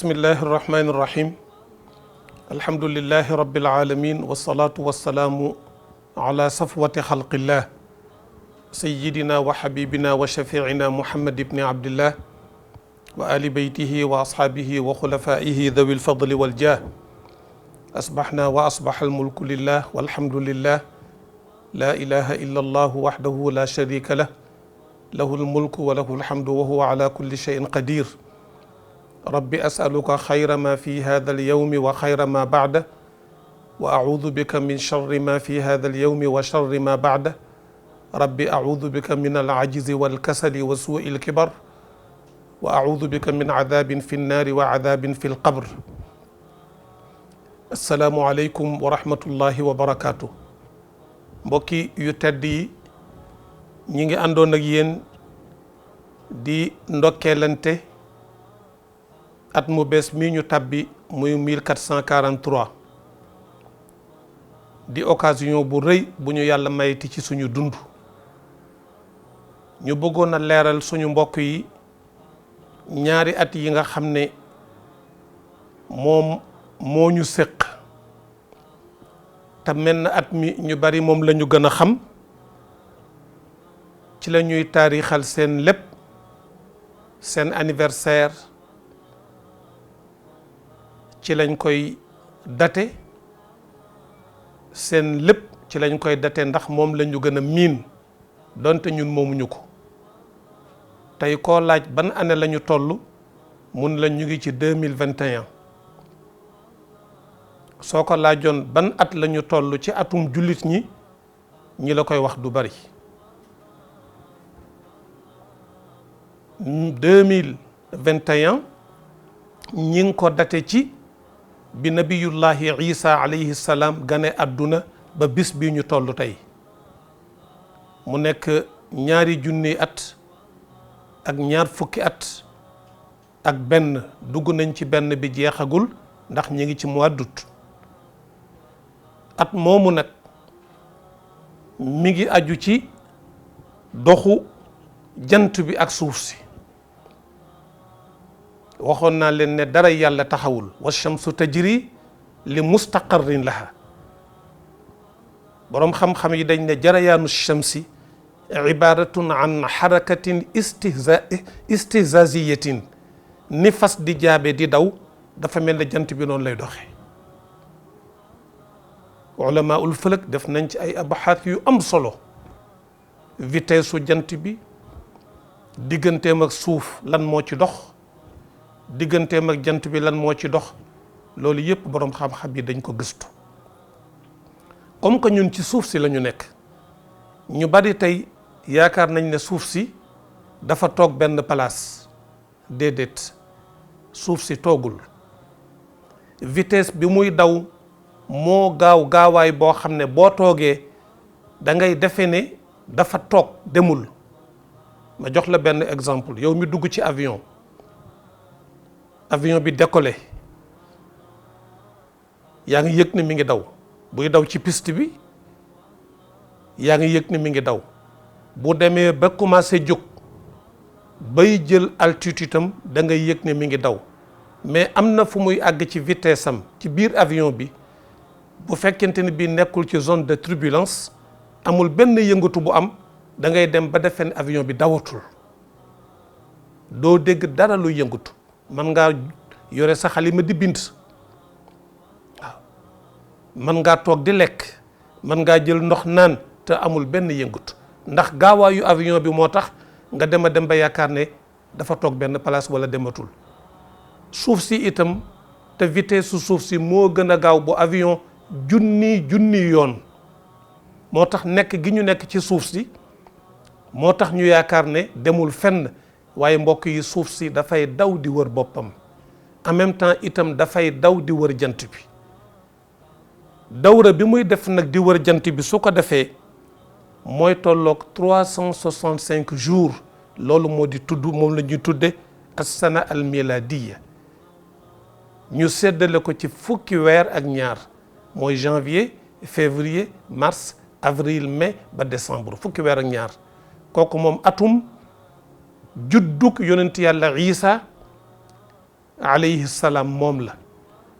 bismillahi irrahmani irrahim alhamdulilahi rabbil alamin wasalaatu wasalaamu ala safwati xalqillah sayidina wa xabibina wa shafiina muhammad ibni abdillah wa ali beytihi wa ashaabihi wa xulafaihi dawi lfadli waljah asbaxna wa asbaxa almulku lillah walhamdulillah la ilaha illa allahu waxdahu la sharika lah lahu almulku wa lahu alhamdu wa huwa ala kulli cheyin qadir rabbi asaluka xayra ma fi hada alyawmi wa xayra ma bacda wa acuudu bika min charri ma fi hada alyawmi wa charri ma bacda rabbi acuudu bika min alcajizi walkasali wa suui alkibar wa acuudu bika min cadaabin fi nnaari wa cadaabin fi lqabr. assalaamu aleykum wa rahmatullahi wa barakaatu. mbokki yu tedd yi ñi ngi àndoon ak yéen di ndokkeelante at mu bees mii ñu tàbbi muy 1443 di occasion bu rëy bu ñu yàlla mayeti ci suñu dund ñu bëggoon a leeral suñu mbokk yi ñaari at yi nga xam ne moom moo ñu séq te mel na at mi ñu bari moom la ñu gën a xam ci la ñuy taarixal seen lépp seen anniversaire ci lañ koy date seen lépp ci lañ koy date ndax moom la ñu gën a miin donte ñun moomuñu ko tey koo laaj ban année la ñu toll mun la ñu ngi ci 2021 soo ko laajoon ban at la ñu toll ci atum jullit ñi la koy wax du bari 2021 ñi ngi ko date ci bi nabiyullahi isa alayhi salaam gane àdduna ba bis bi ñu toll tey mu nekk ñaari junni at ak ñaar fukki at ak benn dugg nañ ci benn bi jeexagul ndax ñi ngi ci mois d'août at moomu nag mi ngi aju ci doxu jant bi ak suuf si waxoon naa leen ne dara yàlla taxawul wa shamsu tajri li mustaqarrin laha boroom xam-xam yi dañ ne jarayaanu shamsi ibaratun an xarakatin istihzaziyatin ni fas di jaabe di daw dafa mel ne jant bi noonu lay doxe ulamaul falak def nañ ci ay abaxaat yu am solo vitesse su jant bi digganteem ak suuf lan moo ci dox digganteem ak jant bi lan moo ci dox loolu yëpp boroom xam-xam yi dañ ko gëstu comme que ñun ci suuf si la ñu nekk ñu bari tey yaakaar nañ ne suuf si dafa toog benn place déedéet suuf si toogul vitesse bi muy daw moo gaawaay boo xam ne boo toogee da ngay defe ne dafa toog demul. ma jox la benn exemple yow mi dugg ci avion bi décollé yaa ngi yëg ne mi ngi daw buy daw ci piste bi yaa ngi yëg ne mi ngi daw bu demee ba commencé jóg bay jël altitude am da ngay yëg ne mi ngi daw mais am na fu muy àgg ci vitesse am ci biir avion bi bu fekkente ne bii nekkul ci zone de turbulence amul benn yëngatu bu am da ngay dem ba defee ne avion bi dawatul doo dégg dara lu yëngatu man ngaa yore sa xalima di bind waaw man ngaa toog di lekk man ngaa jël ndox naan te amul benn yëngatu ndax gaawaayu avion bi moo tax nga dem a dem ba yaakaar ne dafa toog benn place wala dematul suuf si itam te vitesse su suuf si moo gën a gaaw bu avion junni yoon moo tax nekk gi ñu nekk ci suuf si moo tax ñu yaakaar ne demul fenn waaye mbokk yi suuf si dafay daw di wër boppam en même temps itam dafay daw di wër jant bi dawra bi muy def nag di wër jant bi su ko defee mooy tolloog 365 jours loolu moo di tudd moom la ñuy tudde as-sana al miladiya ñu séddale ko ci fukki weer ak ñaar mooy janvier février mars avril mai ba décembre fukki weer ak ñaar kooku moom atum juddug yonent yàlla Isa alayhi salaam moom la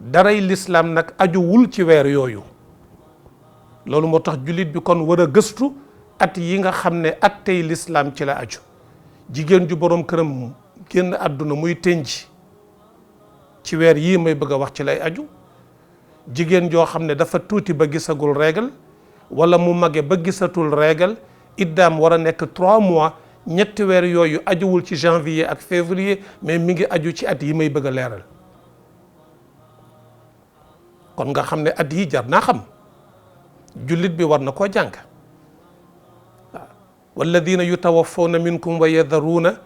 daray lislaam nag ajuwul ci weer yooyu. loolu moo tax jullit bi kon war a gëstu at yi nga xam ne at tey lislaam ci la aju. jigéen ju boroom këram génn àdduna muy tënji ci weer yii may bëgg a wax ci lay aju. jigéen joo xam ne dafa tuuti ba gisagul règle wala mu mage ba gisatul règle iddaam war a nekk 3 mois. ñetti weer yooyu ajuwul ci janvier ak février mais mi ngi aju ci at yi may bëgg a leeral. kon nga xam ne at yi jar naa xam jullit bi war na koo jàng. waaw walladina yutawaffawna minkum wa yadharuuna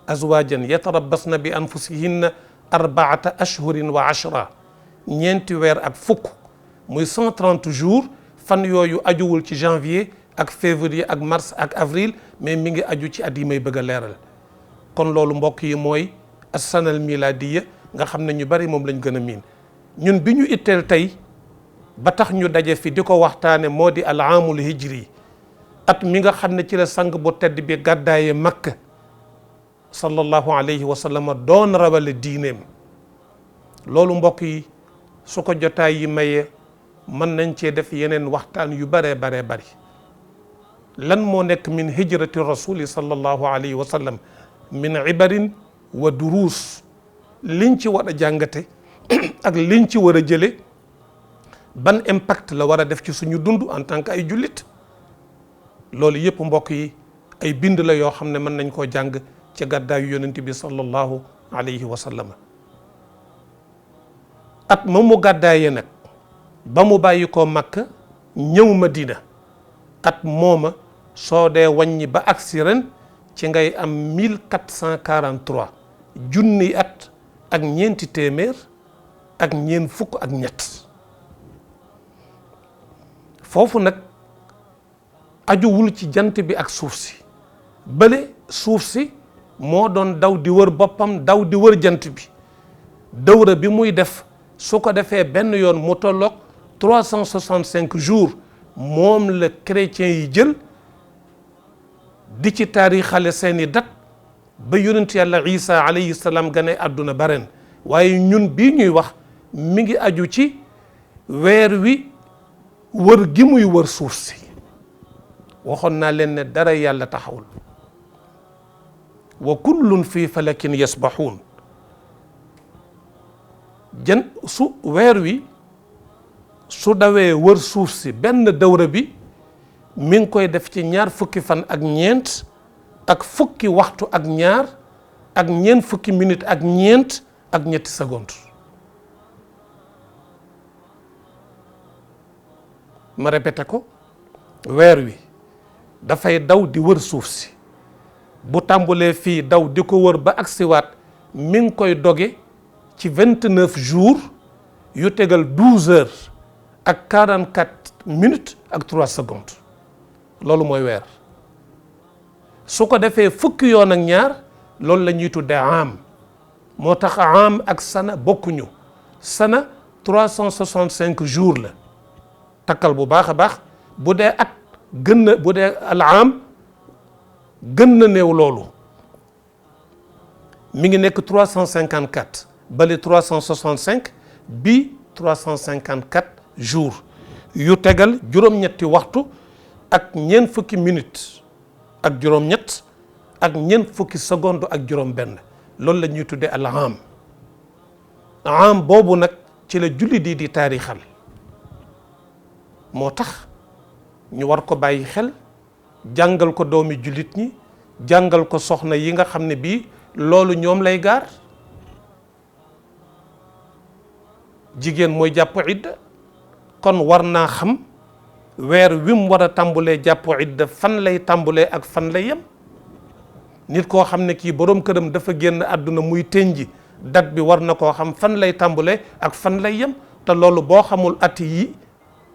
azwajan yatarabbasna bi anfusihinna 4 ashhurin wa 10 ñeenti weer ak fukk muy 130 jours fan yooyu ajuwul ci janvier ak février ak mars ak avril mais mi ngi aju ci at yi may bëgg a leeral. kon loolu mbokk yi mooy as-sanal miladiya nga xam ne ñu bari moom lañ gën a miin. ñun bi ñu itteel tey ba tax ñu daje fi di ko waxtaane moo di al aamul hijri at mi nga xam ne ci la sang bu tedd bi gàddaaye Makka sallallahu alayhi wa sallam doon rawale diineem. loolu mbokk yi su ko jotaay yi mayee mën nañ cee def yeneen waxtaan yu baree baree bari. lan moo nekk min hijrati rasuli sallallahu alayhi wa sallam min ibarin wa duruus liñ ci war a jàngate ak liñ ci war a jële ban impact la war a def ci suñu dund en tant que ay jullit. loolu yëpp mbokk yi ay bind la yoo xam ne mën nañ koo jàng ci gàddaayu yonent bi sallallahu alayhi wa sallam. at ma mu gàddaaye nag ba mu bàyyi koo Makka ñëw Madina at mooma soo dee wàññi ba agsi ren ci ngay am 1443 junni at ak ñeenti téeméer ak ñeent fukk ak ñett. foofu nag ajuwul ci jant bi ak suuf si bële suuf si moo doon daw di wër boppam daw di wër jant bi dawra bi muy def su ko defee benn yoon mu tolloog 365 jours moom la chrétiens yi jël di ci taarixale seeni dat ba yonent yàlla Isa alayhi salaam gane àdduna ba ren. waaye ñun bii ñuy wax mi ngi aju ci weer wi wër gi muy wër suuf si. waxoon naa leen ne dara yàlla taxawul. wa kullun fi falakin yasbahuun. su weer wi su dawee wër suuf si benn dawra bi mi ngi koy def ci 2 fukki fan ak ñeent ak fukki waxtu ak ñaar ak ñeent fukki minute ak ñeent ak ñetti seconde. ma répété ko weer wi dafay daw di wër suuf si bu tàmbulee fii daw di ko wër ba agsiwaat mi ngi koy doge ci 29 jours yu tegal 12 heures ak 44 minutes ak 3 secondes. loolu mooy weer. su ko defee fukki yoon ak ñaar loolu la ñuy tuddee am. moo tax am ak sana bokkuñu. sana 365 jours la. takkal bu baax a baax bu dee at gën na bu dee al am gën na néew loolu mi ngi nekk 354 bale 365 bi 354 jours yu tegal juróom-ñetti waxtu ak ñeent fukki minutes ak juróom-ñett ak ñeent fukki seconde ak juróom-benn loolu la ñuy tuddee al am boobu nag ci la jullit yi di taarixal. moo tax ñu war ko bàyyi xel jàngal ko doomi jullit ñi jàngal ko soxna yi nga xam ne bii loolu ñoom lay gaar. jigéen mooy jàpp idda kon war naa xam weer wi mu war a tàmbulee jàpp idda fan lay tàmbulee ak fan lay yem. nit koo xam ne kii boroom këram dafa génn àdduna muy tënji date bi war na koo xam fan lay tàmbulee ak fan lay yem te loolu boo xamul at yi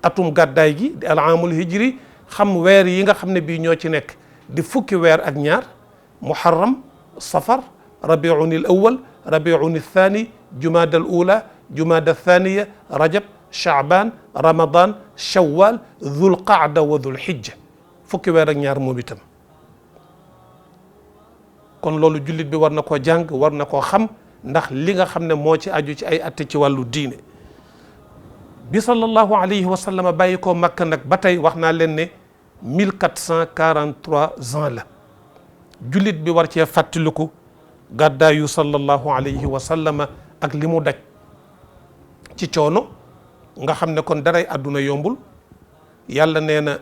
atum gàddaay gi di al aamul hijri xam weer yi nga xam ne bii ñoo ci nekk di fukki weer ak ñaar muharram safar rabiun al awal rabiun al thani jumada al ula jumada al thaniya rajab shaaban ramadan shawwal dhul qaada wa dhul hijja fukki weer ak ñaar moom itam. kon loolu jullit bi war na koo jàng war na koo xam ndax li nga xam ne moo ci aju ci ay atte ci wàllu diine bi sallallahu alayhi wa sallam bàyyi ko Makka nag ba tey wax naa leen ne 1443 ans la jullit bi war cee fàttaliku gàddaayu sallallahu alayhi wa sallam ak li mu daj ci coono nga xam ne kon daray àdduna yombul yàlla nee na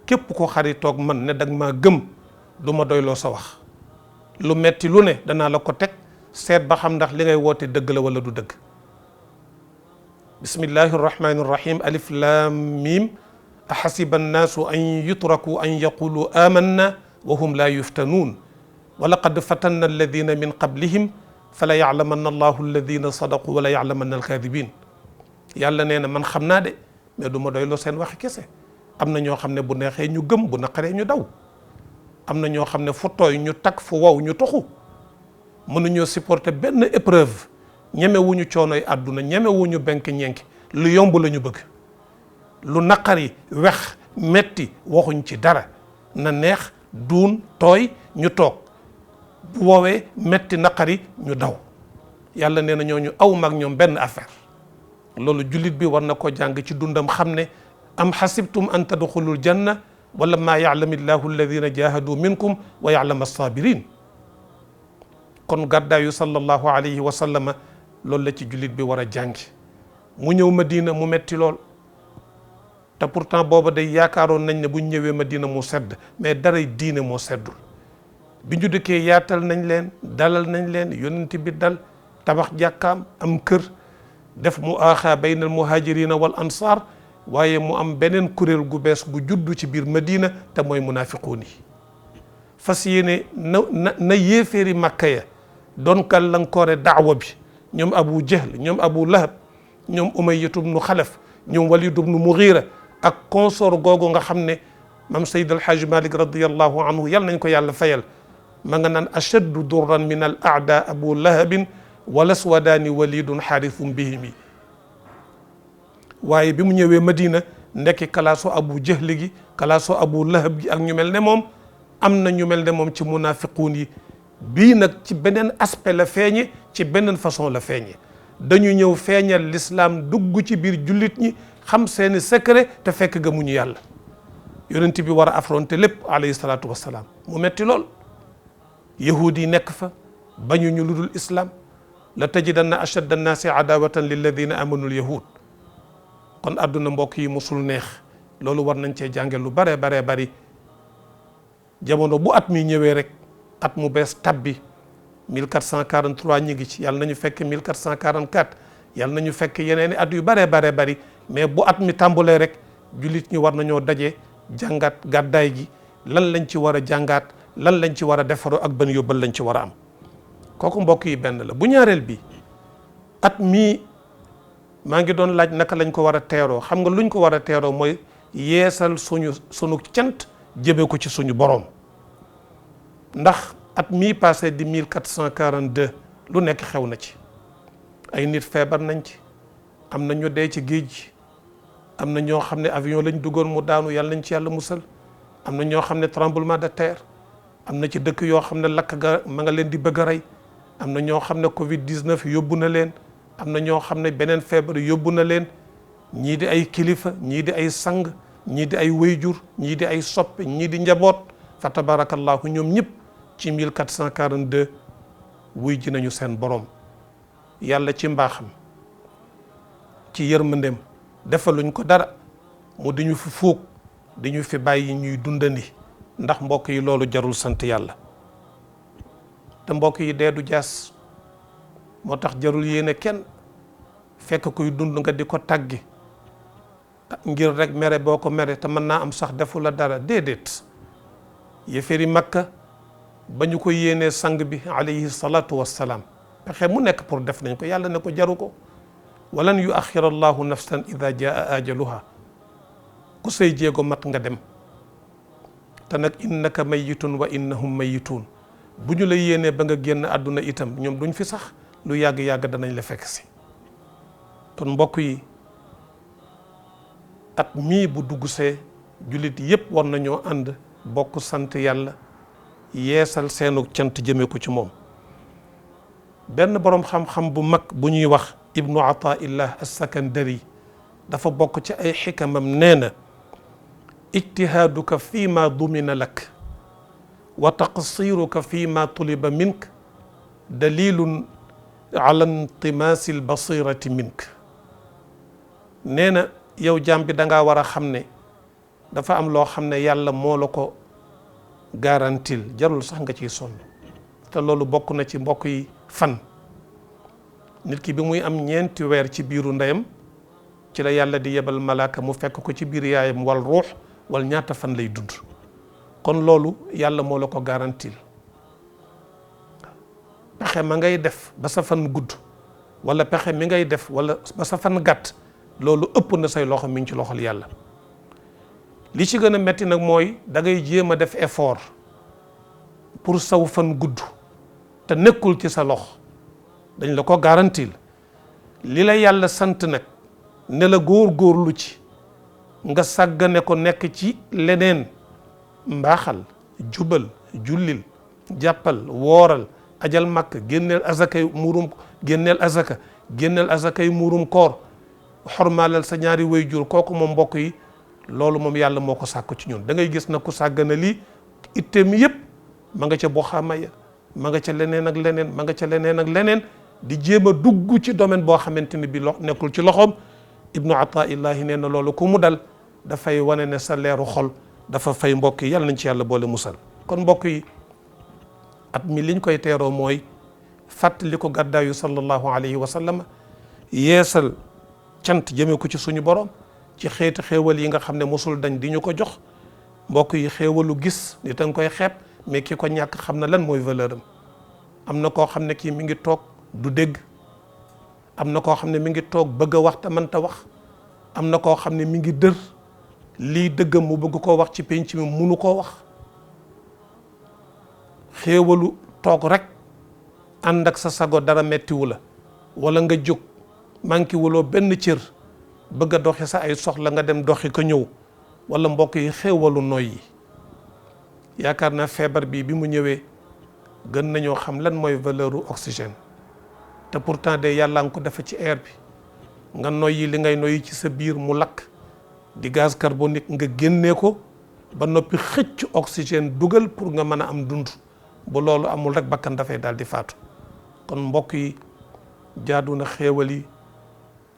képp ko xaritoog man ne dag maa gëm du ma doyloo sa wax lu metti lu ne danaa la ko teg seet ba xam ndax li ngay woote dëgg la wala du dëgg bismillahi arrahmani irrahim alif lam mim ahasiba annaasu an yutraku an yaqulu amanna wa hum la yuftanuun wa laqad fatanna alladina min qablihim fala yaclamanna allahu alladina sadaqu wala yaclamanna alkaadibin yàlla nee na man xam naa de mais du ma doyloo seen waxi kese am na ñoo xam ne bu neexee ñu gëm bu naqaree ñu daw am na ñoo xam ne fu tooy ñu tag fu wow ñu toxu mënuñoo supporter benn épreuve ñemewuñu coonoy àdduna ñemewuñu benk ñenki lu yomb la ñu bëgg lu naqari wex metti waxuñ ci dara na neex duun tooy ñu toog bu woowee metti naqari ñu daw yàlla nee na ñooñu aw mag ñoom benn affaire loolu jullit bi war na ko jàng ci dundam xam ne am xasibtum an tadxulul janna wala maa ya'lamu llahu alladina jahadu minkum wa ya'lamu as-sabirin kon gàddaayu sallallahu alayhi wa sallama loolu la ci jullit bi war a jàngi mu ñëw Madina mu metti lool te pourtant booba day yaakaaroon nañ ne bu ñu ñëwee Madina mu sedd mais daray diine moo seddul bi ñu dëkkee yaatal nañ leen dalal nañ leen yonent bi dal tabax jàkkaam am kër def mu aaxaa bayna al muhajirina wal ansar waaye mu am beneen kuréel gu bees gu juddu ci biir Madina te mooy munafiquun yi fas yéene na yéeféeri Makka ya doon gàllankoore daawa bi ñoom Abu Jahl ñoom Abu Lahab ñoom Umayyatu bnu Xalaf ñoom Walidu bnu Mughira ak consort googu nga xam ne mam Seyd Alhaaji Malik radiyallahu anhu yal nañ ko yàlla fayal ma nga naan ashaddu durran min al aada Abu Lahabin wala swadaani walidun xaarithum bihimi waaye bi mu ñëwee Madina ndekki kalaaso Abu Jahl gi kalaaso Abu Lahab gi ak ñu mel ne moom am na ñu mel ne moom ci munafiquun yi bii nag ci beneen aspect la feeñe ci beneen façon la feeñe dañu ñëw feeñal l'islam dugg ci biir jullit ñi xam seeni secret te fekk gëmuñu yàlla yonent bi war a affronter lépp alayhi salaatu wassalaam mu metti lool yahud yi nekk fa bañu ñu ludul islam la tajidanna ashadda annaasi adawatan lilladina amanu lyahud kon àdduna mbokk yi musul neex loolu war nañ cee jànge lu bare bare bari jamono bu at mi ñëwee rek at mu bees tabbi 1443 ñi ngi ci yàlla nañu fekk 1444 yàlla nañu fekk yeneeni at yu bare bare bari mais bu at mi tàmbulee rek jullit ñi war nañoo daje jàngat gàddaay gi lan lañ ci war a jàngaat lan lañ ci war a defaroo ak ban yóbbal lañ ci war a am kooku mbokk yi benn la bu ñaareel bi at mii maa ngi doon laaj naka lañ ko war a teeroo xam nga luñ ko war a teeroo mooy yeesal sunu cant jëmee ko ci suñu boroom ndax at mii passé di 1442 lu nekk xew na ci ay nit feebar nañ ci am na ñu dee ci géej gi am na ñoo xam ne avion lañ duggoon mu daanu yàlla nañ ci yàlla musal am na ñoo xam ne tremblement de terre am na ci dëkk yoo xam ne lakk ga ma nga leen di bëgg a rey am na ñoo xam ne Covid 19 yóbbu na leen am na ñoo xam ne beneen feebar yóbbu na leen ñii di ay kilifa ñii di ay sang ñii di ay wayjur ñii di ay soppe ñii di njaboot fa tabarakallahu ñoom ñëpp ci 1442 wuy ji nañu seen borom yàlla ci mbaaxam ci yërmandeem defaluñ ko dara mu di ñu fi fuug di ñu fi bàyyi ñuy dundandi ndax mbokk yi loolu jarul sant yàlla te mbokk yi dee du jaas moo tax jarul yéene kenn fekk kuy dund nga di ko tàggi ngir rek mere boo ko mere te mën naa am sax defu la dara déedéet yéeféeri Makka ba ñu ko yéenee sang bi alayhi salaatu wassalaam pexe mu nekk pour def nañ ko yàlla ne ko jaru ko walan yu axira allahu nafsan ida jaa ajaluha ku say jéego mat nga dem te nag innaka mayitun wa innahum mayituun bu ñu la yéenee ba nga génn àdduna itam ñoom duñ fi sax lu yàgg-yàgg danañ la fekk si kon mbokk yi at mii bu dugg see jullit yépp war nañoo ànd bokk sant yàlla yeesal seenu cant jëmee ko ci moom benn boroom xam-xam bu mag bu ñuy wax ibnu ataillah as-sakandari dafa bokk ci ay xikamam nee na ijtihaaduka fi ma dumina lak wa taqsiruka fi ma tuliba mink dalilun ala intimaasi albasirati mink nee na yow jaam bi da ngaa war a xam ne dafa am loo xam ne yàlla moo la ko garantil jarul sax nga ciy sonn te loolu bokk na ci mbokk yi fan nit ki bi muy am ñeenti weer ci biiru ndeyam ci la yàlla di yebal malaaka mu fekk ko ci biir yaayam wal ruux wal ñaata fan lay dund kon loolu yàlla moo la ko garantil pexe ma ngay def ba sa fan gudd wala pexe mi ngay def wala ba sa fan gàtt loolu ëpp na say loxo mi ngi ci loxol yàlla li ci gën a metti nag mooy da ngay jéem a def effort pour saw fan gudd te nekkul ci sa loxo dañ la ko garantil li la yàlla sant nag ne la góor-góorlu ci nga sàggane ko nekk ci leneen mbaaxal jubal jullil jàppal wooral ajal makk génneel azakay muurum génneel azakay muurum koor xormaalal sa ñaari waajur kooku moom mbokk yi loolu moom yàlla moo ko sàkk ci ñun da ngay gis na ku sàggana lii itteem yëpp ma nga ca boxaama ya ma nga ca leneen ak leneen ma nga ca leneen ak leneen di jéem a dugg ci domaine boo xamante ni bi nekkul ci loxoom ibnu ataillahi nee na loolu ku mu dal dafay wane ne sa leeru xol dafa fay mbokk yi yàlla nañ ci yàlla boole musal kon mbokk yi at mi liñ koy teeroo mooy fàttali ko gàddaayu sallallahu alayhi wa sallam yeesal cant jëmee ko ci suñu borom ci xeeti xéewal yi nga xam ne mosul dañ di ñu ko jox mbokk yi xéewalu gis ni danga koy xeeb mais ki ko ñàkk xam na lan mooy valeur am na koo xam ne kii mi ngi toog du dégg am na koo xam ne mi ngi toog bëgg a wax te mënta wax am na koo xam ne mi ngi dër lii dëggam mu bëgg koo wax ci penc mi munu koo wax xéewalu toog rek ànd ak sa sago dara mettiwu la wala nga jóg manqué wuloo benn cër bëgg a doxi sa ay soxla nga dem doxi ko ñëw wala mbokk yi xéewalu noy yi yaakaar naa feebar bi mu ñëwee gën nañoo xam lan mooy valeuru oxygène te pourtant de yàlla nga ko defe ci air bi nga noyyi li ngay noyyi ci sa biir mu lakk di gaz carbonique nga génnee ko ba noppi xëcc oxygène dugal pour nga mën a am dund bu loolu amul rek bakkan dafay daal di faatu kon mbokk yi jaadu na xéewal yi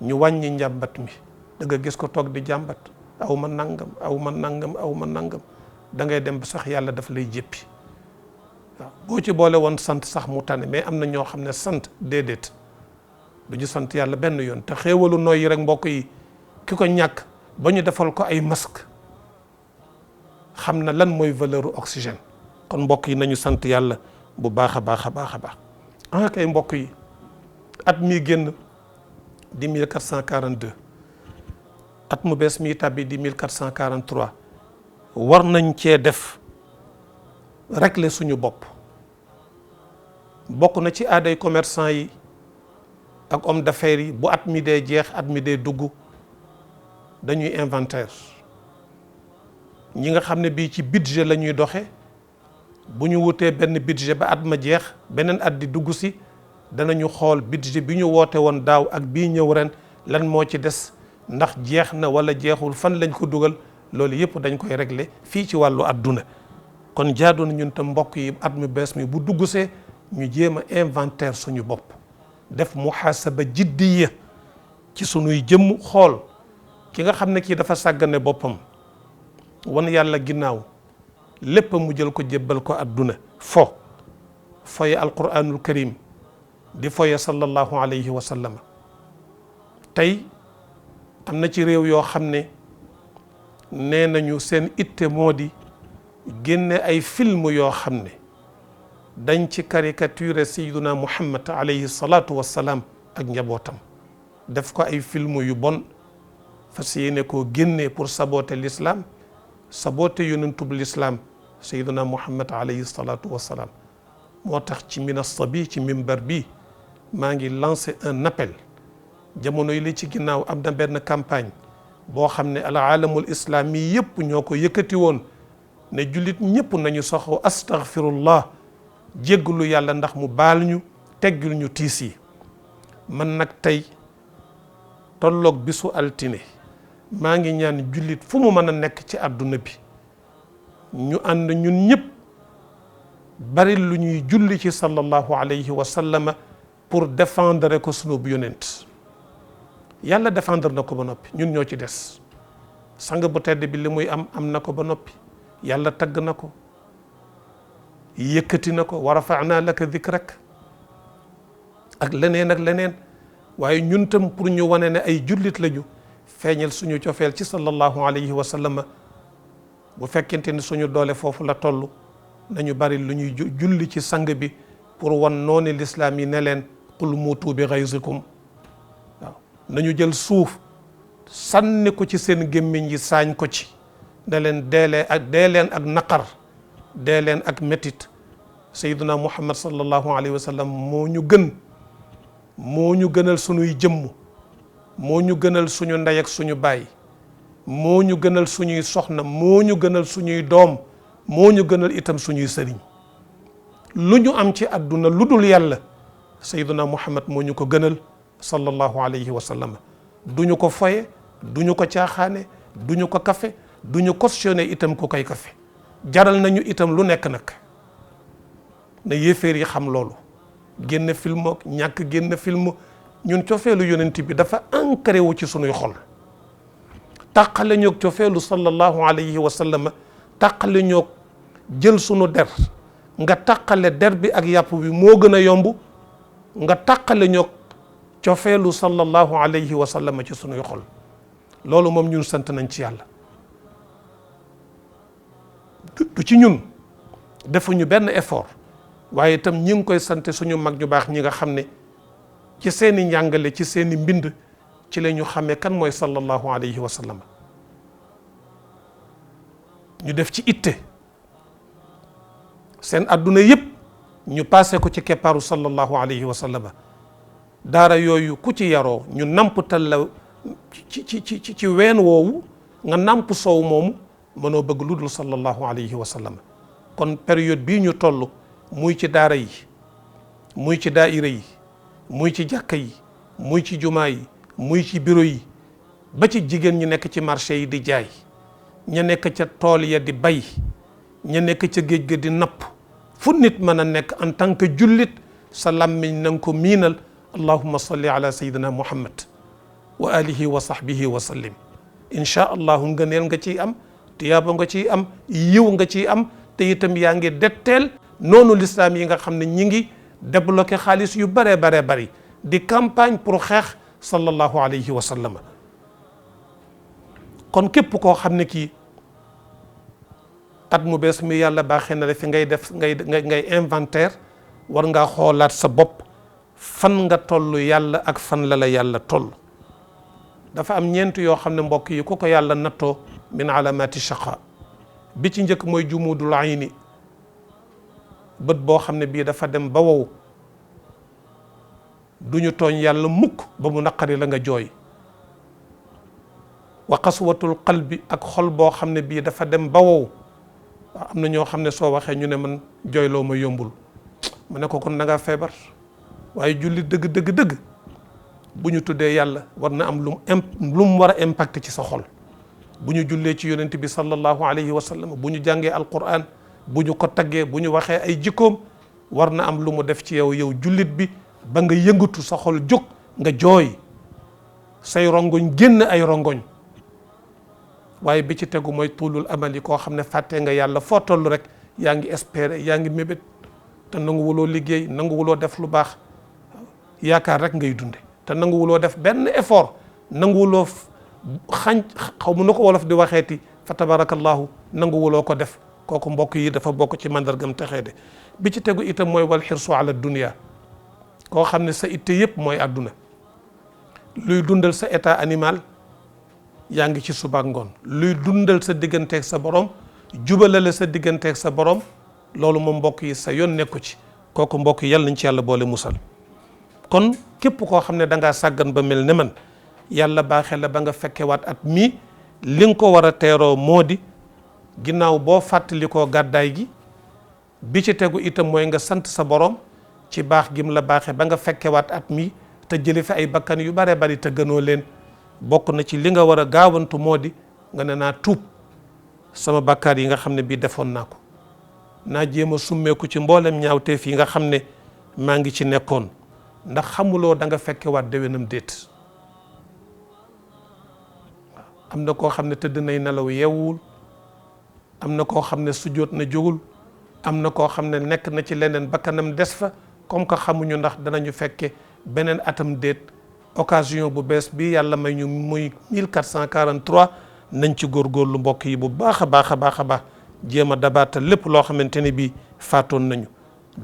ñu wàññi njàmbat mi da nga gis ko toog di jàmbat aw ma nangam aw ma nangam aw ma nangam da ngay dem ba sax yàlla daf lay jéppi waaw boo ci boole woon sant sax mu tane mais am na ñoo xam ne sant déedéet du ñu sant yàlla benn yoon te xéewalu nooy yi rek mbokk yi ki ko ñàkk ba ñu defal ko ay masque xam na lan mooy valeur oxygène kon mbokk yi nañu sant yàlla bu baax a baax a baax a baax kay mbokk yi at mii génn di 1442 at mu bees mii tàbbi di 1443 war nañ cee def régler suñu bopp bokk na ci aaday commerçant yi ak homme d'affaires yi bu at mi dee jeex at mi dee dugg dañuy inventaire ñi nga xam ne bii ci budget la ñuy doxe bu ñu wutee benn budget ba at ma jeex beneen at di dugg si danañu xool budget bi ñu woote woon daaw ak bii ñëw ren lan moo ci des ndax jeex na wala jeexul fan lañ ko dugal loolu yëpp dañ koy régler fii ci wàllu adduna kon jaadu na ñun tam mbokk yi at mu bees mi bu dugg see ñu jéem a inventaire suñu bopp def muhaasaba jiddiya ci suñuy jëmm xool ki nga xam ne kii dafa sàggane boppam wan yàlla ginnaaw lépp mu jël ko jébbal ko adduna foye alquranul karim di foye sallallahu alayhi wa sallam tey am na ci réew yoo xam ne nee nañu seen itte moo di génne ay film yoo xam ne dañ ci caricature sayyiduna muhammad alayhi salatu wassalaam ak njabootam def ko ay film yu bon fas yéene koo génne pour saboter l'islam saboter yonentub l'islam sayyiduna muhammad alayhi salatu wassalaam moo tax ci minassa bi ci mimbar bi maa ngi lancé un appel jamono yi li ci ginnaaw am na benn campagne boo xam ne al alamul islami yëpp ñoo ko yëkkati woon ne jullit ñëpp nañu soxo astaghfirullah jégglu yàlla ndax mu baal ñu teggil ñu tiis yi. man nag tey tolloog bisu altine maa ngi ñaan jullit fu mu mën a nekk ci àdduna bi ñu ànd ñun ñëpp bari lu ñuy julli ci sallallahu alayhi wa sallama pour défendre ko sunu yonent. yàlla défendre na ko ba noppi, ñun ñoo ci des. sang bu tedd bi li muy am na ko ba noppi, yàlla tagg na ko, yëkkati na ko, wa rafa'na laka dhikrak ak leneen waaye ñun tam pour ñu wane ne ay jullit lañu feeñal suñu cofeel ci sallallahu alayhi wa sallam. bu fekkente ni suñu doole foofu la toll nañu bari lu ñuy julli ci sang bi pour wan nooni lislaam yi ne leen qul muutu bi ghayzikum. waaw nañu jël suuf sànni ko ci seen gémmiñ yi saañ ko ci ne leen dee leen ak naqar, dee leen ak métit. sayyiduna muhammad sallallahu alayhi wa sallam moo ñu gënal suñuy jëmm, moo ñu gënal suñu ndey ak suñu baay, moo ñu gënal suñuy soxna, moo ñu gënal suñuy doom, moo ñu gënal itam suñuy sëriñ. lu ñu am ci àdduna lu dul yàlla sayyiduna muhammad moo ñu ko gënal sallallahu alayhi wa sallam. duñu ko foye, duñu ko caaxaane, duñu ko kafe, duñu cautionné itam ku koy kafe. jaral nañu itam lu nekk nag na yéeféer yi xam loolu. génn film ak ñàkk génn film, ñun cofeelu yonent bi dafa ancré wu ci sunuy xol. tàqale ñoog cofeelu sallallahu alayhi wa sallam, tàqale ñoog jël sunu der nga tàqale der bi ak yàpp bi moo gën a yomb nga tàqale ñoog cofeelu sallallahu alayhi wa sallam ci sunuy xol. loolu moom ñun sant nañ ci yàlla. du ci ñun defuñu benn effort, waaye itam ñi ngi koy sant suñu mag ñu baax ñi nga xam ne ci seeni njàngale, ci seeni mbind ci la ñu xamee kan mooy sallallahu alayhi wa sallam. ñu def ci itte seen adduna yëpp ñu passé ko ci keppaaru sallallahu alayhi wa sallam. daara yooyu ku ci yaroo ñu namptal la ci ween woowu nga namp soow moomu mënoo bëgg lu dul sallallahu alayhi wa sallam. kon période bii ñu toll muy ci daara yi, muy ci daaira yi, muy ci jàkka yi, muy ci jumaa yi, muy ci bureau yi, ba ci jigéen ñi nekk ci marché yi di jaay, ña nekk ca tool ya di bay, ña nekk ca géej ga di napp. fu nit mën a nekk en tant que jullit sa làmmiñ na nga ko miinal allahumma salli ala sayyidina muhammad wa alihi wa sahbihi wa sallim. inchaa allahu ngëneel nga ciy am, tiyaaba nga ciy am, yiw nga ciy am, te itam yaa ngi detteel noonu lislaam yi nga xam ne ñi ngi débloqué xaalis yu baree bari di campagne pour xeex sallallahu alayhi wa sallam. kon képp koo xam ne kii at mu bees mi yàlla baaxee na la fi ngay inventaire, war ngaa xoolaat sa bopp fan nga toll yàlla ak fan la yàlla toll. dafa am ñeent yoo xam ne mbokk yi ku ko yàlla nattoo min alamati shaqa. bi ci njëkk mooy jumudul ayni, bët boo xam ne bii dafa dem ba wow, duñu tooñ yàlla mukk ba mu naqari la nga jooy. wa qaswatul qalbi, ak xol boo xam ne bii dafa dem ba wow. am na ñoo xam ne soo waxee ñu ne man jooyloo ma yombul, mu ne ko kon da nga feebar. waaye julli dëgg bu ñu tuddee yàlla war na am lu mu war a impacté ci sa xol. bu ñu jullee ci yonent bi sallallahu alayhi wa sallam, bu ñu jàngee alquran, bu ñu ko taggee, bu ñu waxee ay jikkoom, war na am lu mu def ci yow jullit bi ba nga yëngatu, sa xol jóg, nga jooy, say rongoñ génn ay rongoñ. waaye bi ci tegu mooy tuulul amali, koo xam ne fàttee nga yàlla foo toll rek yaa ngi espérer, yaa ngi mébét, te nanguwuloo liggéey, nanguwuloo def lu baax, yaakaar rek ngay dunde, te nanguwuloo def benn effort, nanguwuloo xaw mu na ko wolof di waxeeti fa tabarakallahu, nanguwuloo ko def. kooku mbokk yi dafa bokk ci mandargam texee de. bi ci tegu itam mooy wal xirsu ala dunia, koo xam ne sa itte yëpp mooy àdduna, luy dundal sa état animal yaa ngi ci suba ngoon, luy dundal sa digganteeg sa borom, jubalale sa digganteeg sa borom, loolu moom mbokk yi sa yoon nekku ci. kooku mbokk yi yàlla nañ ci yàlla boole musal. kon képp koo xam ne da ngaa sàggan ba mel ne man, yàlla baaxee la ba nga fekkewaat at mii, li nga ko war a teeroo moo di ginnaaw boo fàttalikoo gàddaay gi, bi ci tegu itam mooy nga sant sa borom ci baax gim la baaxee ba nga fekkewaat at mi te jële fi ay bakkan yu bare bari te gënoo leen bokk na ci li nga war a gaawantu moo di nga ne naa tuub sama bakkaar yi nga xam ne bii defoon naa ko naa jéem a summeeku ci mboolem ñaawteef yi nga xam ne maa ngi ci nekkoon ndax xamuloo da nga fekkewaat déwénam déet am na koo xam ne tëdd nay nelaw yeewul am na koo xam ne sujjóot na jógul am na koo xam ne nekk na ci leneen bakkanam des fa comme que xamuñu ndax danañu fekke beneen atam déet occasion bu bees bi yàlla may ñu muy 1443 nañ ci góorgóorlu mbokk yi bu baax a baax a baax a baax jéem a dabaatal lépp loo xamante ne bii faatoon nañu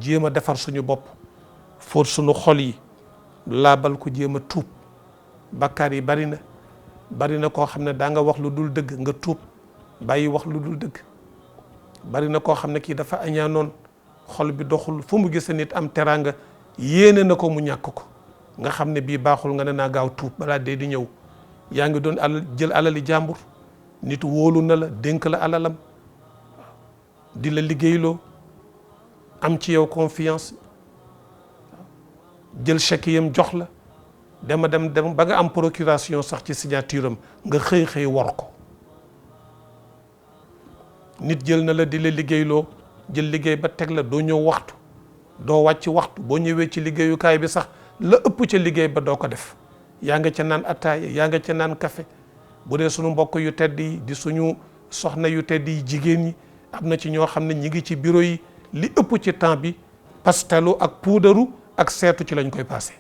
jéem a defar suñu bopp fóot suñu xol yi laabal ko jéem a tuub bakkaar yi bari na koo xam ne daa nga wax lu dul dëgg nga tuub bàyyi wax lu dul dëgg bari na koo xam ne kii dafa añaanoon xol bi doxul fu mu gis nit am teraanga yéene na ko mu ñàkk ko nga xam ne bii baaxul nga ne naa gaaw tuub balaa dee di ñëw yaa ngi doon jël alali jàmbur nit wóolu na la dénk la alalam di la liggéeyloo am ci yow confiance jël chèque yam jox la dem ba nga am procuration sax ci signature am nga xëy war ko nit jël na la di la liggéeyloo jël liggéey ba teg la doo ñëw waxtu doo wàcc waxtu boo ñëwee ci liggéeyukaay bi sax la ëpp ca liggéey ba doo ko def yaa nga ca naan ataaya yaa nga ca naan café bu dee suñu mbokk yu tedd yi di suñu soxna yu tedd yi jigéen ñi am na ci ñoo xam ne ñi ngi ci bureau yi li ëpp ci temps bi pastelu ak puudaru ak seetu ci lañ koy passé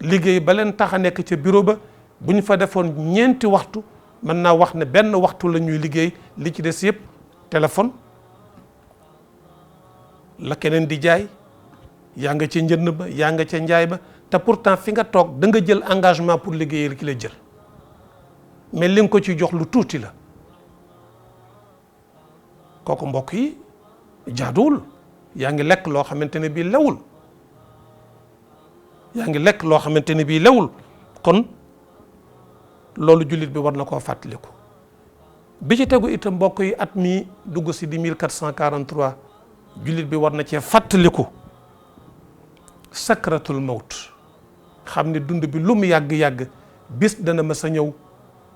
liggéey ba leen tax a nekk ca bureau ba bu ñu fa defoon ñeenti waxtu mën naa wax ne benn waxtu la ñuy liggéey li ci des yëpp téléphone la keneen di jaay yaa nga ca njënd ba yaa nga ca njaay ba te pourtant fi nga toog da nga jël engagement pour liggéeyal ki la jël mais li nga ko ci jox lu tuuti la kooku mbokk yi jaaduwul yaa ngi lekk loo xamante ne bii lewul kon loolu jullit bi war na koo fàttaliku bi ci tegu itam mbokk yi at mi dugg si di 1443 jullit bi war na cee fàttaliku sakratul mawt xam ne dund bi lu mu yàgg-yàgg bis dana mës a ñëw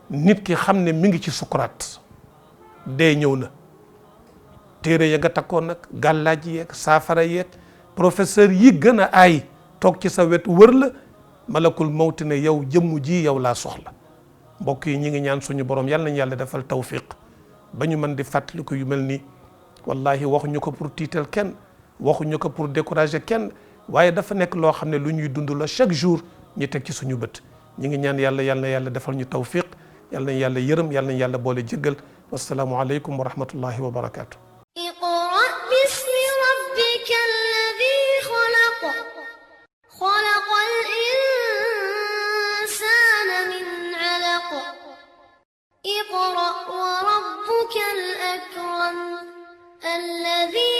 nit ki xam ne mi ngi ci sukuraat dee ñëw na téere ya nga takkoon nag gàllaaj yeeg saafara yeeg professeur yi gën a aay toog ci sa wet wër la malakul mawti ne yow jëmm ji yow laa soxla mbokk yi ñi ngi ñaan suñu borom yàlla nañu yàlla defal tawfiq ba ñu mën di fàttaliku yu mel nii wallahi waxuñu ko pour tiital kenn waxuñu ko pour décourager kenn waaye dafa nekk loo xam ne lu ñuy dund la chaque jour ñu teg ci suñu bët ñi ngi ñaan yàlla na yàlla defal ñu tawfiq yàlla nañu yàlla yërëm yàlla nañu yàlla boole jéggal wassalaamu aleykum wa rahmatullahi wa barakatuh. اقرأ باسم ربك الذي خلق خلق الإنسان من علق اقرأ وربك الأكرم الذي